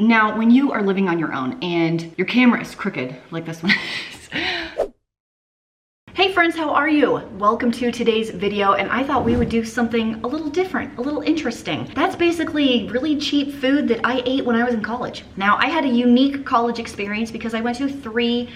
Now, when you are living on your own and your camera is crooked like this one is, hey friends, how are you? Welcome to today's video, and I thought we would do something a little different, a little interesting. That's basically really cheap food that I ate when I was in college. Now, I had a unique college experience because I went to 3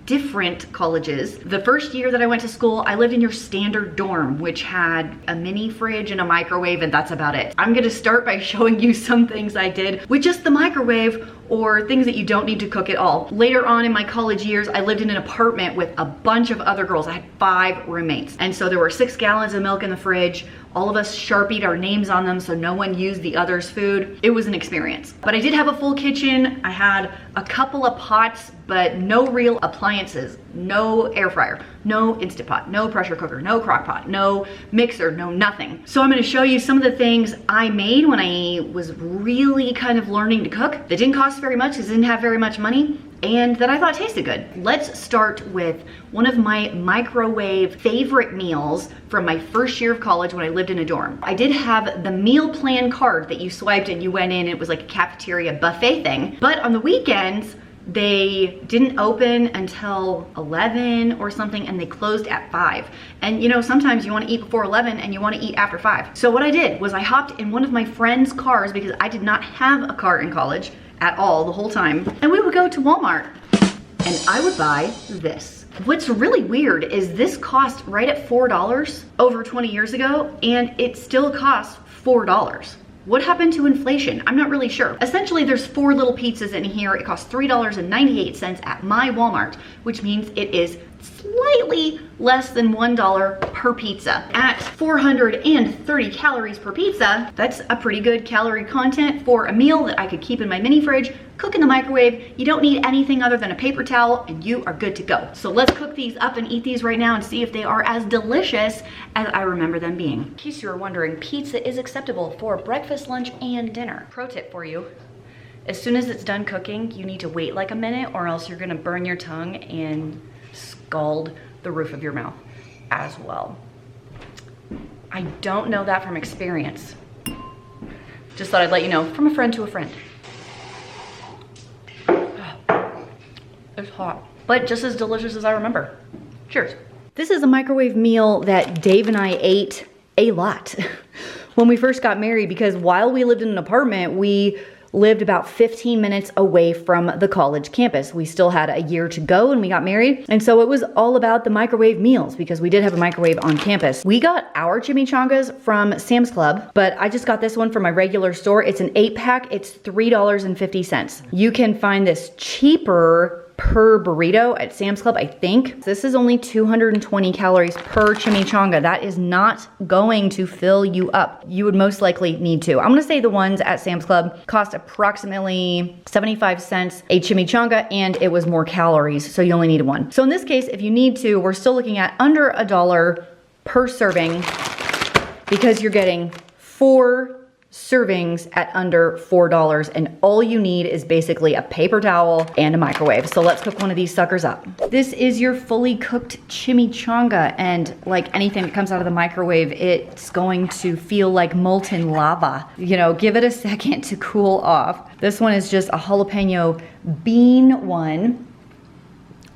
different colleges. The first year that I went to school, I lived in your standard dorm, which had a mini fridge and a microwave, and that's about it. I'm gonna start by showing you some things I did with just the microwave, or things that you don't need to cook at all. Later on in my college years, I lived in an apartment with a bunch of other girls. I had 5 roommates. And so there were 6 gallons of milk in the fridge. All of us Sharpied our names on them so no one used the other's food. It was an experience. But I did have a full kitchen. I had a couple of pots, but no real appliances. No air fryer, no Instant Pot, no pressure cooker, no crock pot, no mixer, no nothing. So I'm gonna show you some of the things I made when I was really kind of learning to cook that didn't cost very much because I didn't have very much money, and that I thought tasted good. Let's start with one of my microwave favorite meals from my first year of college when I lived in a dorm. I did have the meal plan card that you swiped and you went in, it was like a cafeteria buffet thing. But on the weekends, they didn't open until 11 or something, and they closed at 5. And you know, sometimes you want to eat before 11 and you want to eat after 5. So what I did was I hopped in one of my friend's cars because I did not have a car in college at all the whole time. And we would go to Walmart and I would buy this. What's really weird is this cost right at $4 over 20 years ago, and it still costs $4. What happened to inflation? I'm not really sure. Essentially, there's 4 little pizzas in here. It costs $3.98 at my Walmart, which means it is slightly less than $1 per pizza. At 430 calories per pizza, that's a pretty good calorie content for a meal that I could keep in my mini fridge, cook in the microwave. You don't need anything other than a paper towel and you are good to go. So let's cook these up and eat these right now and see if they are as delicious as I remember them being. In case you were wondering, pizza is acceptable for breakfast, lunch, and dinner. Pro tip for you. As soon as it's done cooking, you need to wait like a minute or else you're gonna burn your tongue and scald the roof of your mouth as well. I don't know that from experience. Just thought I'd let you know from a friend to a friend. It's hot, but just as delicious as I remember. Cheers. This is a microwave meal that Dave and I ate a lot when we first got married, because while we lived in an apartment, we lived about 15 minutes away from the college campus. We still had a year to go and we got married. And so it was all about the microwave meals because we did have a microwave on campus. We got our chimichangas from Sam's Club, but I just got this one from my regular store. It's an 8-pack, it's $3.50. You can find this cheaper per burrito at Sam's Club, I think. This is only 220 calories per chimichanga. That is not going to fill you up. You would most likely need to. I'm gonna say the ones at Sam's Club cost approximately 75 cents a chimichanga, and it was more calories, so you only needed one. So in this case, if you need to, we're still looking at under $1 per serving because you're getting 4 servings at under $4, and all you need is basically a paper towel and a microwave. So let's cook one of these suckers up. This is your fully cooked chimichanga, and like anything that comes out of the microwave, it's going to feel like molten lava. You know, give it a second to cool off. This one is just a jalapeno bean one.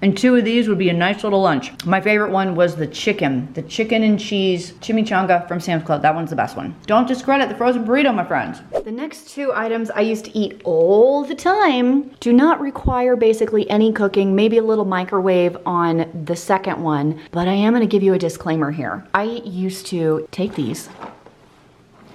And 2 of these would be a nice little lunch. My favorite one was the chicken and cheese chimichanga from Sam's Club. That one's the best one. Don't discredit the frozen burrito, my friends. The next 2 items I used to eat all the time do not require basically any cooking, maybe a little microwave on the second one, but I am gonna give you a disclaimer here. I used to take these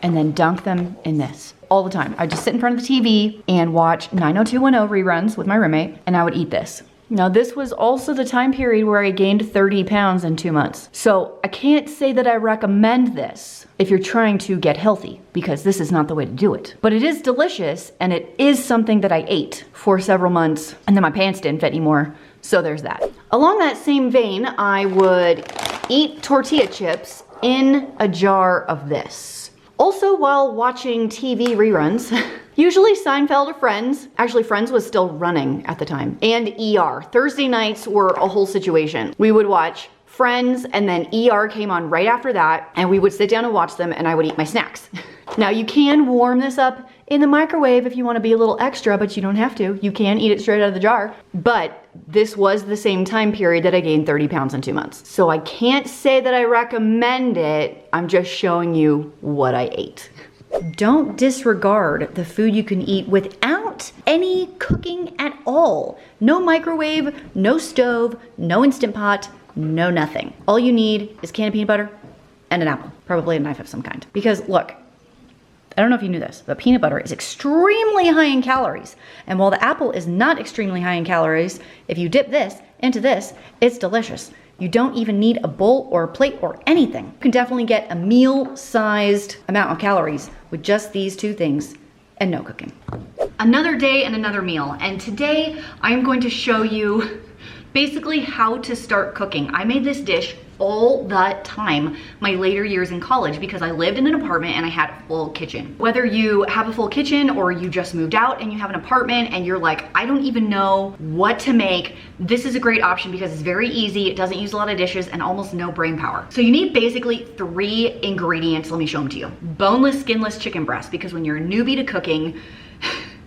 and then dunk them in this all the time. I'd just sit in front of the TV and watch 90210 reruns with my roommate, and I would eat this. Now, this was also the time period where I gained 30 pounds in 2 months. So I can't say that I recommend this if you're trying to get healthy, because this is not the way to do it. But it is delicious, and it is something that I ate for several months, and then my pants didn't fit anymore. So there's that. Along that same vein, I would eat tortilla chips in a jar of this. Also, while watching TV reruns, usually Seinfeld or Friends. Actually, Friends was still running at the time. And ER. Thursday nights were a whole situation. We would watch Friends, and then ER came on right after that, and we would sit down and watch them, and I would eat my snacks. Now, you can warm this up in the microwave if you want to be a little extra, but you don't have to. You can eat it straight out of the jar. But this was the same time period that I gained 30 pounds in 2 months. So I can't say that I recommend it. I'm just showing you what I ate. Don't disregard the food you can eat without any cooking at all. No microwave, no stove, no Instant Pot, no nothing. All you need is a can of peanut butter and an apple, probably a knife of some kind. Because look, I don't know if you knew this, but peanut butter is extremely high in calories. And while the apple is not extremely high in calories, if you dip this into this, it's delicious. You don't even need a bowl or a plate or anything. You can definitely get a meal-sized amount of calories with just these two things and no cooking. Another day and another meal. And today I'm going to show you basically how to start cooking. I made this dish all the time my later years in college because I lived in an apartment and I had a full kitchen. Whether you have a full kitchen or you just moved out and you have an apartment and you're like, I don't even know what to make, this is a great option because it's very easy, it doesn't use a lot of dishes and almost no brain power. So you need basically 3 ingredients. Let me show them to you. Boneless, skinless chicken breast, because when you're a newbie to cooking,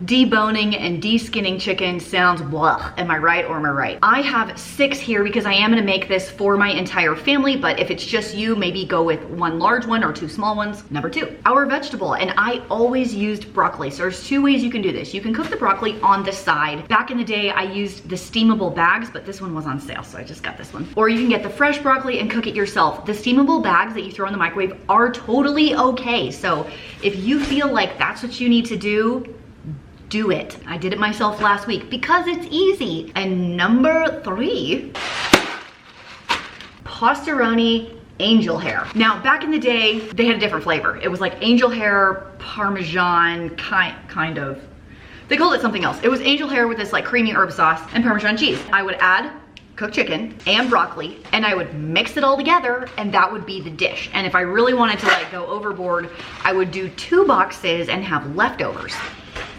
deboning and deskinning chicken sounds blah. Am I right or am I right? I have 6 here because I am gonna make this for my entire family, but if it's just you, maybe go with 1 large one or 2 small ones. Number 2, our vegetable. And I always used broccoli. So there's 2 ways you can do this. You can cook the broccoli on the side. Back in the day, I used the steamable bags, but this one was on sale, so I just got this one. Or you can get the fresh broccoli and cook it yourself. The steamable bags that you throw in the microwave are totally okay. So if you feel like that's what you need to do it. I did it myself last week because it's easy. And number 3, pastaroni angel hair. Now, back in the day, they had a different flavor. It was like angel hair, Parmesan, kind of. They called it something else. It was angel hair with this like creamy herb sauce and Parmesan cheese. I would add cooked chicken and broccoli and I would mix it all together and that would be the dish. And if I really wanted to like go overboard, I would do 2 boxes and have leftovers.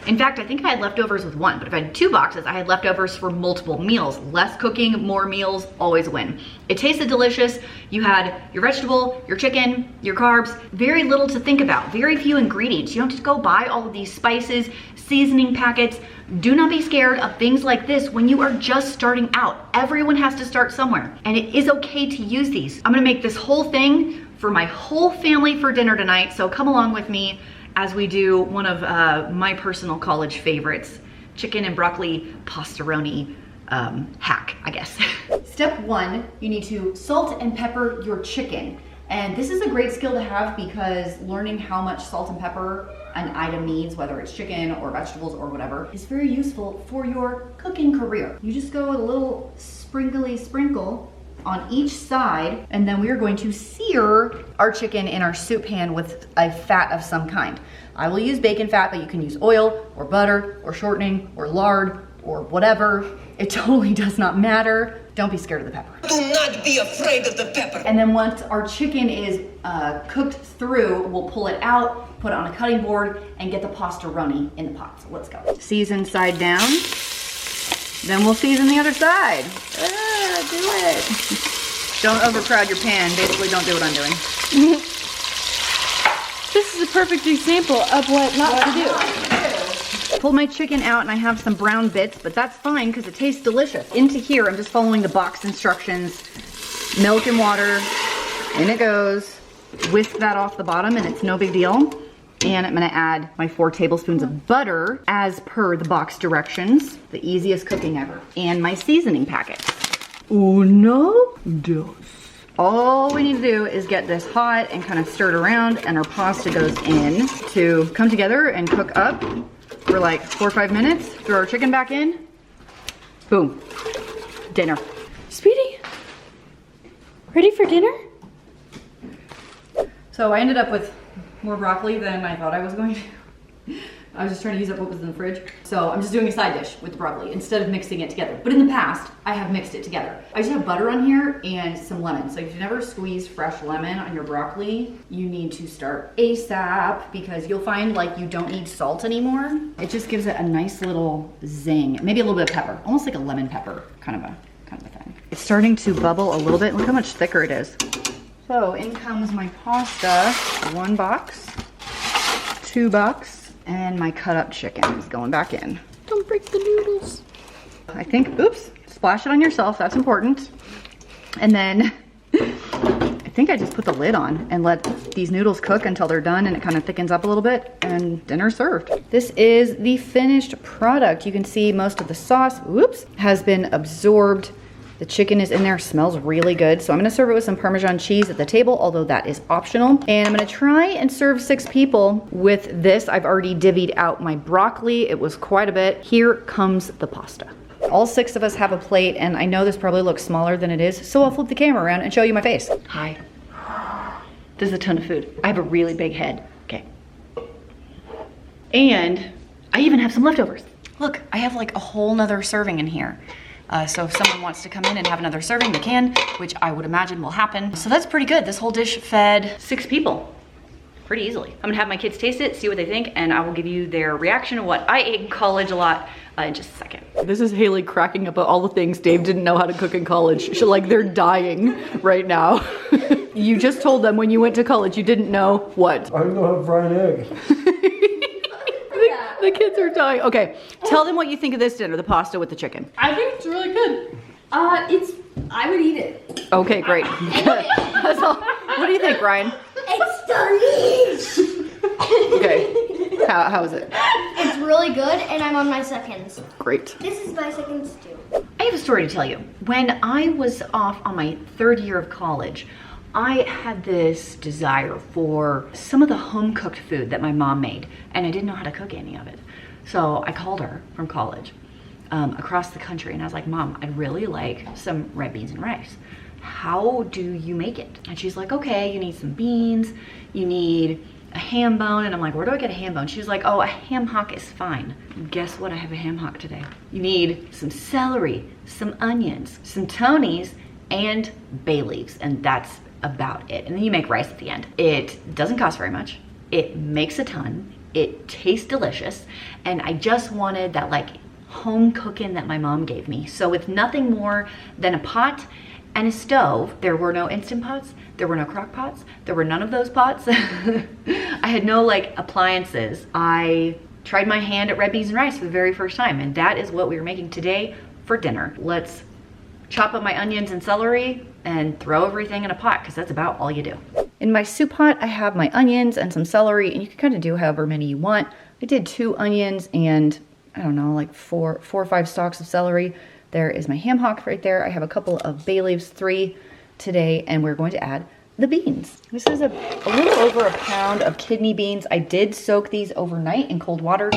In fact, I think I had leftovers with 1, but if I had 2 boxes, I had leftovers for multiple meals. Less cooking, more meals, always win. It tasted delicious. You had your vegetable, your chicken, your carbs, very little to think about, very few ingredients. You don't have to go buy all of these spices, seasoning packets. Do not be scared of things like this when you are just starting out. Everyone has to start somewhere, and it is okay to use these. I'm gonna make this whole thing for my whole family for dinner tonight, so come along with me as we do one of my personal college favorites, chicken and broccoli pastaroni hack, I guess. Step 1, you need to salt and pepper your chicken. And this is a great skill to have because learning how much salt and pepper an item needs, whether it's chicken or vegetables or whatever, is very useful for your cooking career. You just go a little sprinkle on each side, and then we are going to sear our chicken in our soup pan with a fat of some kind. I will use bacon fat, but you can use oil or butter or shortening or lard or whatever. It totally does not matter. Don't be scared of the pepper. Do not be afraid of the pepper. And then once our chicken is cooked through, we'll pull it out, put it on a cutting board, and get the pastaroni in the pot. So let's go. Season side down. Then we'll season the other side. Do it. Don't overcrowd your pan. Basically, don't do what I'm doing. This is a perfect example of what not to do. Pulled my chicken out and I have some brown bits, but that's fine because it tastes delicious. Into here, I'm just following the box instructions. Milk and water, in it goes. Whisk that off the bottom and it's no big deal. And I'm gonna add my 4 tablespoons of butter as per the box directions. The easiest cooking ever. And my seasoning packet. Uno, dos. All we need to do is get this hot and kind of stir it around, and our pasta goes in to come together and cook up for like 4 or 5 minutes. Throw our chicken back in. Boom. Dinner. Speedy, ready for dinner? So I ended up with more broccoli than I thought I was going to. I was just trying to use up what was in the fridge. So I'm just doing a side dish with the broccoli instead of mixing it together. But in the past, I have mixed it together. I just have butter on here and some lemon. So if you've never squeezed fresh lemon on your broccoli, you need to start ASAP because you'll find like you don't need salt anymore. It just gives it a nice little zing. Maybe a little bit of pepper, almost like a lemon pepper kind of a thing. It's starting to bubble a little bit. Look how much thicker it is. So in comes my pasta. 1 box, 2 box, And my cut up chicken is going back in. Don't break the noodles. I think, oops, splash it on yourself, that's important. And then I think I just put the lid on and let these noodles cook until they're done and it kind of thickens up a little bit and dinner's served. This is the finished product. You can see most of the sauce, whoops, has been absorbed. The chicken is in there, smells really good. So I'm gonna serve it with some Parmesan cheese at the table, although that is optional. And I'm gonna try and serve 6 people with this. I've already divvied out my broccoli. It was quite a bit. Here comes the pasta. All 6 of us have a plate, and I know this probably looks smaller than it is, so I'll flip the camera around and show you my face. Hi. This is a ton of food. I have a really big head. Okay. And I even have some leftovers. Look, I have like a whole nother serving in here. So if someone wants to come in and have another serving, they can, which I would imagine will happen. So that's pretty good. This whole dish fed 6 people pretty easily. I'm gonna have my kids taste it, see what they think, and I will give you their reaction to what I ate in college a lot in just a second. This is Haley cracking up at all the things Dave didn't know how to cook in college. Like they're dying right now. You just told them when you went to college you didn't know what? I don't know how to fry an egg. The kids are dying. Okay, tell them what you think of this dinner, the pasta with the chicken. I think it's really good. I would eat it. Okay, great. That's all. What do you think, Ryan? It's delicious. Okay, how is it? It's really good, and I'm on my seconds. Great. This is my seconds too. I have a story to tell you. When I was off on my 3rd year of college, I had this desire for some of the home-cooked food that my mom made, and I didn't know how to cook any of it. So I called her from college across the country, and I was like, Mom, I'd really like some red beans and rice. How do you make it? And she's like, okay, you need some beans, you need a ham bone. And I'm like, where do I get a ham bone? She's like, oh, a ham hock is fine. Guess what? I have a ham hock today. You need some celery, some onions, some Tonys, and bay leaves, and that's about it. And then you make rice at the end. It doesn't cost very much. It makes a ton. It tastes delicious. And I just wanted that like home cooking that my mom gave me. So with nothing more than a pot and a stove, there were no Instant Pots, there were no crock pots, there were none of those pots. I had no like appliances. I tried my hand at red beans and rice for the very first time, and that is what we were making today for dinner. Let's chop up my onions and celery and throw everything in a pot, because that's about all you do. In my soup pot, I have my onions and some celery, and you can kind of do however many you want. I did 2 onions and I don't know, like four or 5 stalks of celery. There is my ham hock right there. I have a couple of bay leaves, 3 today, and we're going to add the beans. This is a little over a pound of kidney beans. I did soak these overnight in cold water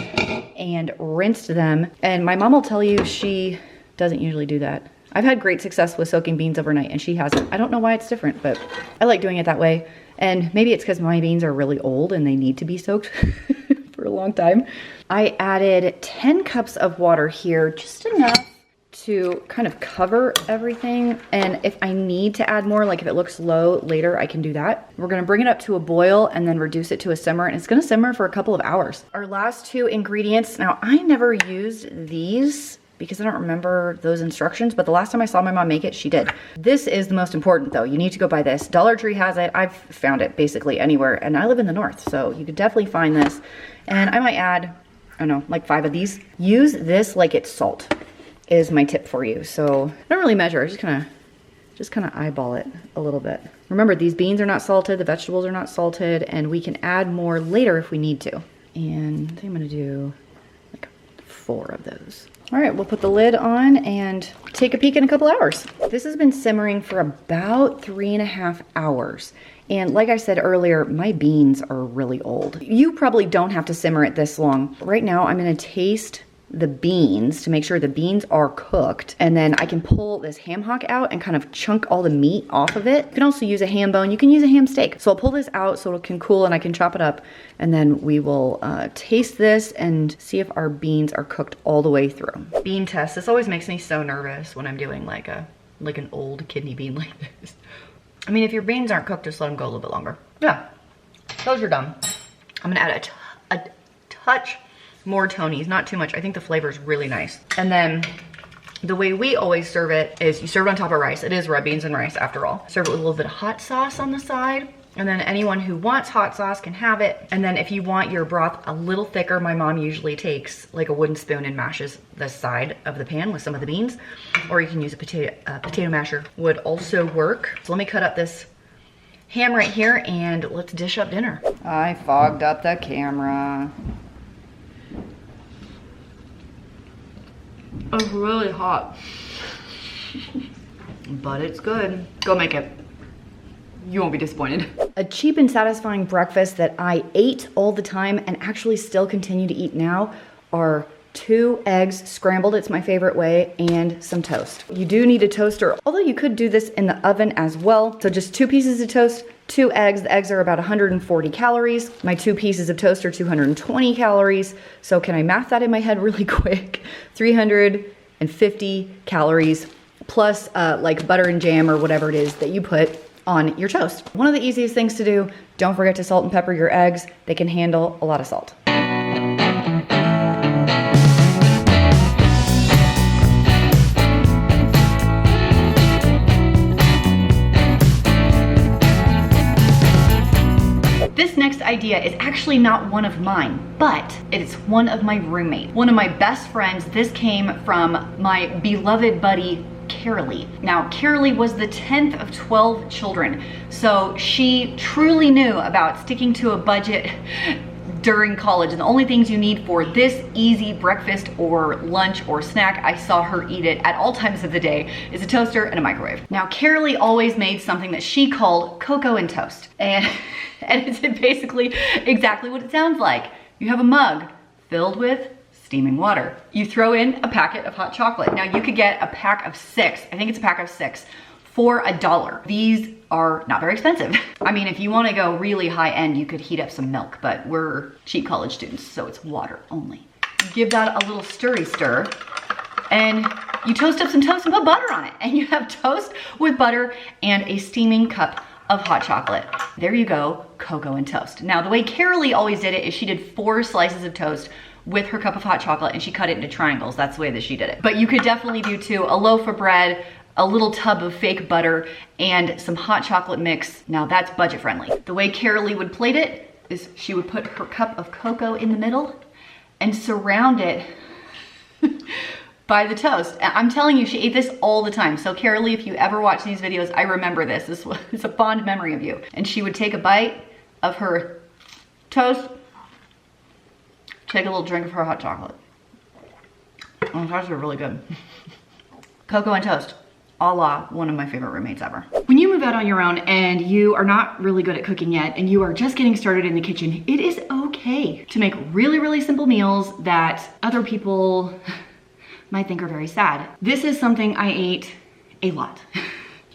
and rinsed them. And my mom will tell you she doesn't usually do that. I've had great success with soaking beans overnight and she hasn't. I don't know why it's different, but I like doing it that way. And maybe it's because my beans are really old and they need to be soaked for a long time. I added 10 cups of water here, just enough to kind of cover everything. And if I need to add more, like if it looks low later, I can do that. We're gonna bring it up to a boil and then reduce it to a simmer, and it's gonna simmer for a couple of hours. Our last 2 ingredients, now I never used these because I don't remember those instructions, but the last time I saw my mom make it, she did. This is the most important though. You need to go buy this. Dollar Tree has it. I've found it basically anywhere, and I live in the north, so you could definitely find this. And I might add, I don't know, like 5 of these. Use this like it's salt is my tip for you. So I don't really measure, I just kind of eyeball it a little bit. Remember, these beans are not salted, the vegetables are not salted, and we can add more later if we need to. And I think I'm gonna do like 4 of those. All right, we'll put the lid on and take a peek in a couple hours. This has been simmering for about 3.5 hours. And like I said earlier, my beans are really old. You probably don't have to simmer it this long. Right now, I'm gonna taste the beans to make sure the beans are cooked, and then I can pull this ham hock out and kind of chunk all the meat off of it. You can also use a ham bone, you can use a ham steak. So I'll pull this out so it can cool and I can chop it up, and then we will taste this and see if our beans are cooked all the way through. Bean test, this always makes me so nervous when I'm doing like an old kidney bean like this. I mean, if your beans aren't cooked, just let them go a little bit longer. Yeah, those are done. I'm gonna add a touch more Tonys, not too much. I think the flavor is really nice. And then the way we always serve it is you serve it on top of rice. It is red beans and rice after all. Serve it with a little bit of hot sauce on the side And then anyone who wants hot sauce can have it. And then if you want your broth a little thicker, my mom usually takes like a wooden spoon and mashes the side of the pan with some of the beans. Or you can use a potato masher, would also work. So let me cut up this ham right here and let's dish up dinner. I fogged up the camera. It's really hot. But it's good. Go make it. You won't be disappointed. A cheap and satisfying breakfast that I ate all the time and actually still continue to eat now are 2 eggs scrambled, it's my favorite way, and some toast. You do need a toaster, although you could do this in the oven as well. So just 2 pieces of toast, 2 eggs. The eggs are about 140 calories. My 2 pieces of toast are 220 calories. So can I math that in my head really quick? 350 calories plus like butter and jam or whatever it is that you put on your toast. One of the easiest things to do, don't forget to salt and pepper your eggs. They can handle a lot of salt. This next idea is actually not one of mine, but it's one of my roommates, one of my best friends. This came from my beloved buddy, Carolee. Now, Carolee was the 10th of 12 children, so she truly knew about sticking to a budget during college, and the only things you need for this easy breakfast or lunch or snack, I saw her eat it at all times of the day, is a toaster and a microwave. Now, Carolee always made something that she called cocoa and toast, and it's basically exactly what it sounds like. You have a mug filled with steaming water. You throw in a packet of hot chocolate. Now you could get a pack of 6, I think it's a pack of 6, for $1. These are not very expensive. I mean, if you want to go really high end, you could heat up some milk, but we're cheap college students, so it's water only. Give that a little stirry stir, and you toast up some toast and put butter on it, and you have toast with butter and a steaming cup of hot chocolate. There you go, cocoa and toast. Now, the way Carolee always did it is she did 4 slices of toast with her cup of hot chocolate, and she cut it into triangles. That's the way that she did it. But you could definitely do too, a loaf of bread, a little tub of fake butter, and some hot chocolate mix. Now that's budget friendly. The way Carolee would plate it is she would put her cup of cocoa in the middle and surround it by the toast. I'm telling you, she ate this all the time. So Carolee, if you ever watch these videos, I remember this. It's a fond memory of you. And she would take a bite of her toast, take a little drink of her hot chocolate. Oh, it's actually really good. Cocoa and toast, a la one of my favorite roommates ever. When you move out on your own and you are not really good at cooking yet and you are just getting started in the kitchen, it is okay to make really, really simple meals that other people might think are very sad. This is something I ate a lot.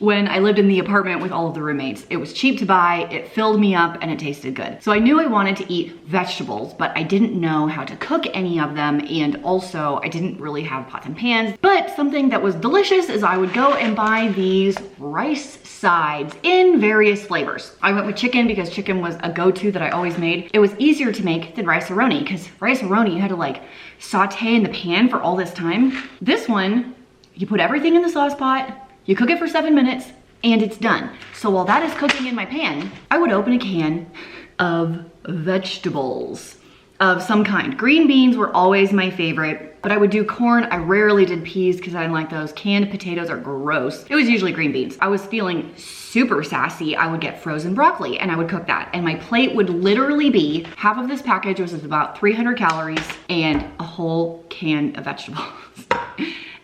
When I lived in the apartment with all of the roommates. It was cheap to buy, it filled me up, and it tasted good. So I knew I wanted to eat vegetables, but I didn't know how to cook any of them, and also I didn't really have pots and pans. But something that was delicious is I would go and buy these rice sides in various flavors. I went with chicken because chicken was a go-to that I always made. It was easier to make than rice-a-roni, because rice-a-roni you had to like saute in the pan for all this time. This one, you put everything in the sauce pot, you cook it for 7 minutes, and it's done. So while that is cooking in my pan, I would open a can of vegetables of some kind. Green beans were always my favorite, but I would do corn. I rarely did peas because I didn't like those. Canned potatoes are gross. It was usually green beans. I was feeling super sassy. I would get frozen broccoli and I would cook that. And my plate would literally be half of this package, which is about 300 calories, and a whole can of vegetables.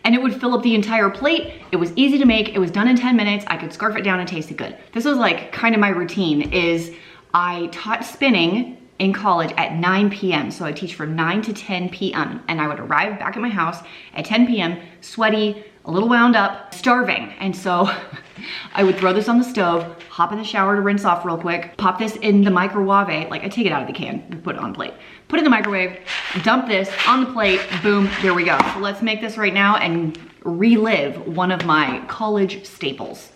And it would fill up the entire plate. It was easy to make. It was done in 10 minutes. I could scarf it down and taste it good. This was like kind of my routine. Is I taught spinning in college at 9 p.m. So I teach from 9 to 10 p.m. And I would arrive back at my house at 10 p.m. sweaty, a little wound up, starving. And so I would throw this on the stove, hop in the shower to rinse off real quick, pop this in the microwave, like I take it out of the can and put it on the plate. Put it in the microwave, dump this on the plate, boom, there we go. So let's make this right now and relive one of my college staples.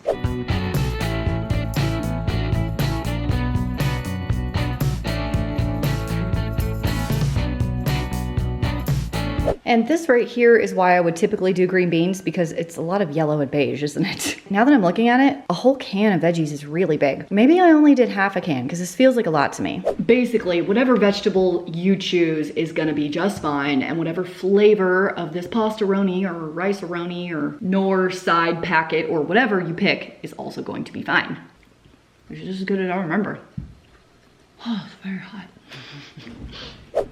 And this right here is why I would typically do green beans, because it's a lot of yellow and beige, isn't it? Now that I'm looking at it, a whole can of veggies is really big. Maybe I only did half a can because this feels like a lot to me. Basically, whatever vegetable you choose is gonna be just fine, and whatever flavor of this pastaroni or rice-a-roni or Knorr side packet or whatever you pick is also going to be fine. Which is just as good as I remember. Oh, it's very hot.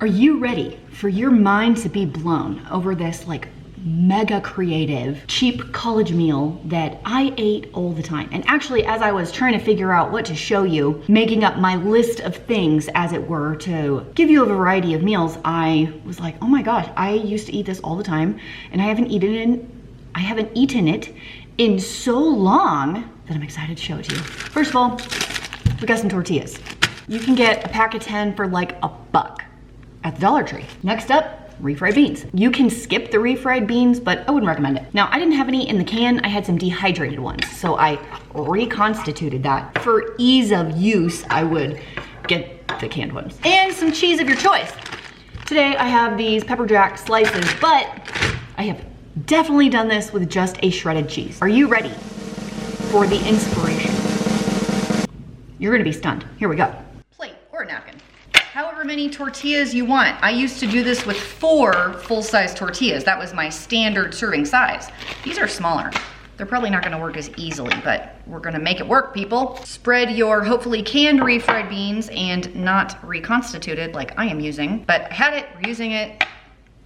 Are you ready for your mind to be blown over this like mega creative, cheap college meal that I ate all the time? And actually, as I was trying to figure out what to show you, making up my list of things, as it were, to give you a variety of meals, I was like, oh my gosh, I used to eat this all the time, and I haven't eaten it in so long that I'm excited to show it to you. First of all, we got some tortillas. You can get a pack of 10 for like $1 at the Dollar Tree. Next up, refried beans. You can skip the refried beans, but I wouldn't recommend it. Now, I didn't have any in the can. I had some dehydrated ones, so I reconstituted that. For ease of use, I would get the canned ones. And some cheese of your choice. Today, I have these pepper jack slices, but I have definitely done this with just a shredded cheese. Are you ready for the inspiration? You're gonna be stunned. Here we go. Plate or a napkin. However many tortillas you want. I used to do this with 4 full-size tortillas. That was my standard serving size. These are smaller. They're probably not gonna work as easily, but we're gonna make it work, people. Spread your hopefully canned refried beans and not reconstituted like I am using, but I had it, we're using it,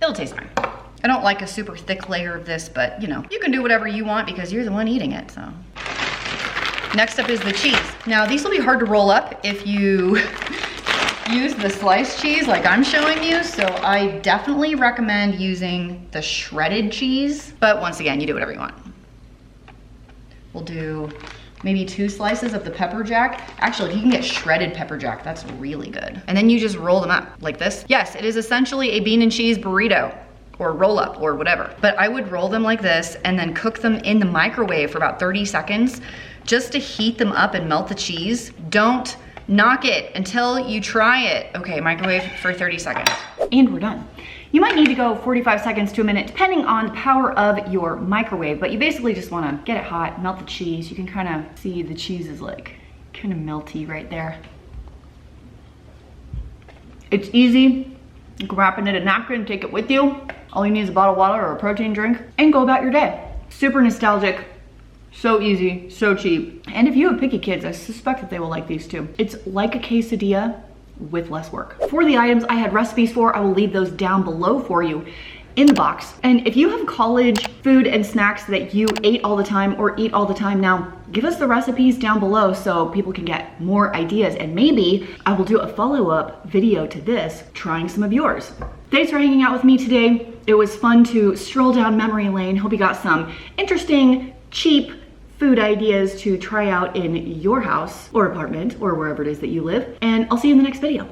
it'll taste fine. I don't like a super thick layer of this, but you know, you can do whatever you want because you're the one eating it, so. Next up is the cheese. Now, these will be hard to roll up if you use the sliced cheese like I'm showing you, so I definitely recommend using the shredded cheese, but once again, you do whatever you want. We'll do maybe 2 slices of the pepper jack. Actually, if you can get shredded pepper jack, that's really good. And then you just roll them up like this. Yes, it is essentially a bean and cheese burrito or roll up or whatever, but I would roll them like this and then cook them in the microwave for about 30 seconds just to heat them up and melt the cheese. Don't knock it until you try it. Okay, microwave for 30 seconds. And we're done. You might need to go 45 seconds to a minute, depending on the power of your microwave, but you basically just wanna get it hot, melt the cheese. You can kind of see the cheese is like kind of melty right there. It's easy. You can wrap it in a napkin, take it with you. All you need is a bottle of water or a protein drink and go about your day. Super nostalgic. So easy, so cheap. And if you have picky kids, I suspect that they will like these too. It's like a quesadilla with less work. For the items I had recipes for, I will leave those down below for you in the box. And if you have college food and snacks that you ate all the time or eat all the time now, give us the recipes down below so people can get more ideas. And maybe I will do a follow-up video to this, trying some of yours. Thanks for hanging out with me today. It was fun to stroll down memory lane. Hope you got some interesting, cheap food ideas to try out in your house or apartment or wherever it is that you live. And I'll see you in the next video.